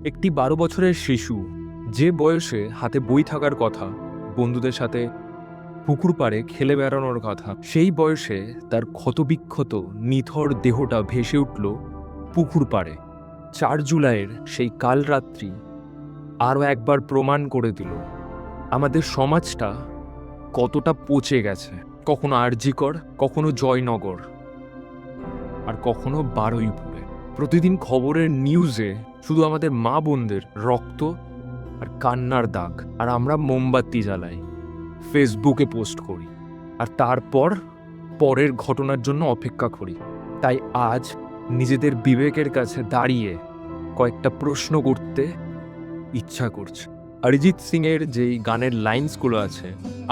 একটি 12 বছরের শিশু, যে বয়সে হাতে বই থাকার কথা, বন্ধুদের সাথে পুকুর পাড়ে খেলে বেড়ানোর কথা, সেই বয়সে তার ক্ষতবিক্ষত নিথর দেহটা ভেসে উঠল পুকুর পাড়ে। 4 জুলাইয়ের সেই কাল রাত্রি আরও একবার প্রমাণ করে দিল আমাদের সমাজটা কতটা পচে গেছে। কখনো আরজিকর, কখনো জয়নগর, আর কখনো বারুইপুরে। প্রতিদিন খবরের নিউজে শুধু আমাদের মা বোনদের রক্ত আর কান্নার দাগ, আর আমরা মোমবাতি জ্বালাই, ফেসবুকে পোস্ট করি, আর তারপর পরের ঘটনার জন্য অপেক্ষা করি। তাই আজ নিজেদের বিবেকের কাছে দাঁড়িয়ে কয়েকটা প্রশ্ন করতে ইচ্ছা করছে। অরিজিৎ সিংয়ের যেই গানের লাইন্সগুলো আছে,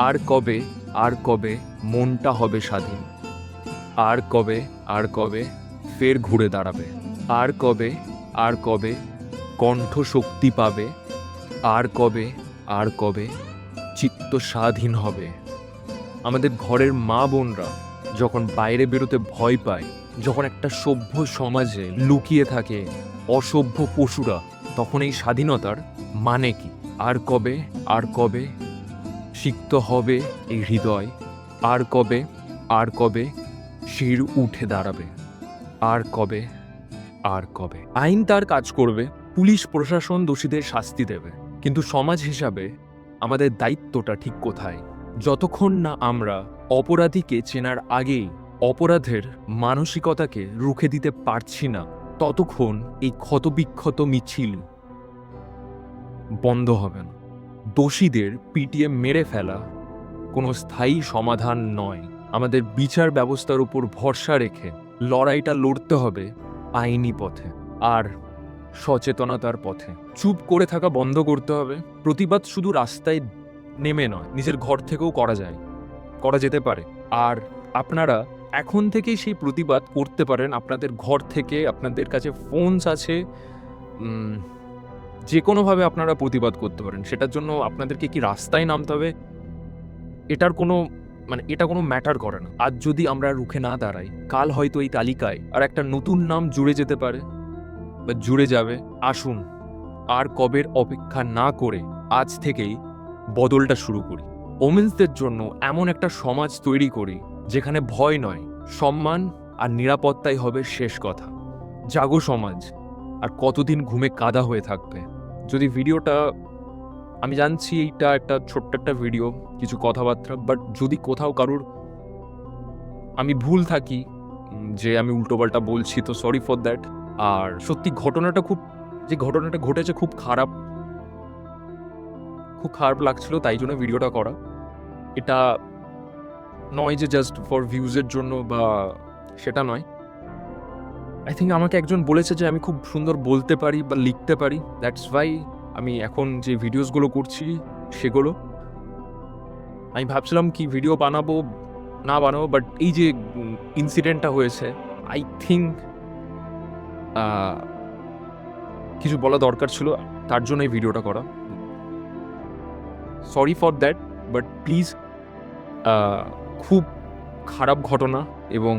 আর কবে, আর কবে মনটা হবে স্বাধীন, আর কবে, আর কবে ফের ঘুরে দাঁড়াবে, আর কবে, আর কবে কণ্ঠ শক্তি পাবে, আর কবে, আর কবে চিত্ত স্বাধীন হবে। আমাদের ঘরের মা বোনরা যখন বাইরে বেরোতে ভয় পায়, যখন একটা সভ্য সমাজে লুকিয়ে থাকে অসভ্য পশুরা, তখন এই স্বাধীনতার মানে কি? আর কবে, আর কবে সিক্ত হবে এই হৃদয়, আর কবে, আর কবে শির উঠে দাঁড়াবে, আর কবে, আর কবে। আইন তার কাজ করবে, পুলিশ প্রশাসন দোষীদের শাস্তি দেবে, কিন্তু সমাজ হিসাবে আমাদের দায়িত্বটা ঠিক কোথায়? যতক্ষণ না আমরা অপরাধীকে চেনার আগেই অপরাধের মানসিকতাকে রুখে দিতে পারছি না, ততক্ষণ এই ক্ষতবিক্ষত মিছিল বন্ধ হবে না। দোষীদের পিটিয়ে মেরে ফেলা কোনো স্থায়ী সমাধান নয়। আমাদের বিচার ব্যবস্থার উপর ভরসা রেখে লড়াইটা লড়তে হবে আইনি পথে আর সচেতনতার পথে। চুপ করে থাকা বন্ধ করতে হবে। প্রতিবাদ শুধু রাস্তায় নেমে নয়, নিজের ঘর থেকেও করা যেতে পারে। আর আপনারা এখন থেকেই সেই প্রতিবাদ করতে পারেন আপনাদের ঘর থেকে। আপনাদের কাছে ফোনস আছে, যে কোনোভাবে আপনারা প্রতিবাদ করতে পারেন। সেটার জন্য আপনাদেরকে কি রাস্তায় নামতে হবে এটা কোনো ম্যাটার করে না। আজ যদি আমরা রুখে না দাঁড়াই, কাল হয়তো এই তালিকায় আর একটা নতুন নাম জুড়ে যেতে পারে বা জুড়ে যাবে। আসুন আর কবের অপেক্ষা না করে আজ থেকেই বদলটা শুরু করি। ওমেন্সদের জন্য এমন একটা সমাজ তৈরি করি যেখানে ভয় নয়, সম্মান আর নিরাপত্তাই হবে শেষ কথা। জাগো সমাজ। আর কতদিন ঘুমে কাদা হয়ে থাকবে? যদি ভিডিওটা, আমি জানছি এইটা একটা ছোট্ট একটা ভিডিও, কিছু কথাবার্তা, বাট যদি কোথাও কারুর আমি ভুল থাকি, যে আমি উল্টোপাল্টা বলছি, তো সরি ফর দ্যাট। আর সত্যি যে ঘটনাটা ঘটেছে খুব খারাপ লাগছিল, তাই জন্য ভিডিওটা করা। এটা নয় যে জাস্ট ফর ভিউজের জন্য, বা সেটা নয়। আই থিঙ্ক আমাকে একজন বলেছে যে আমি খুব সুন্দর বলতে পারি বা লিখতে পারি, দ্যাটস ওয়াই আমি এখন যে ভিডিওসগুলো করছি সেগুলো। আমি ভাবছিলাম কি ভিডিও বানাবো বাট এই যে ইনসিডেন্টটা হয়েছে, আই থিঙ্ক কিছু বলা দরকার ছিল, তার জন্য এই ভিডিওটা করা। Sorry for that, but please, খুব খারাপ ঘটনা এবং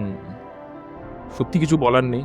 সত্যি কিছু বলার নেই।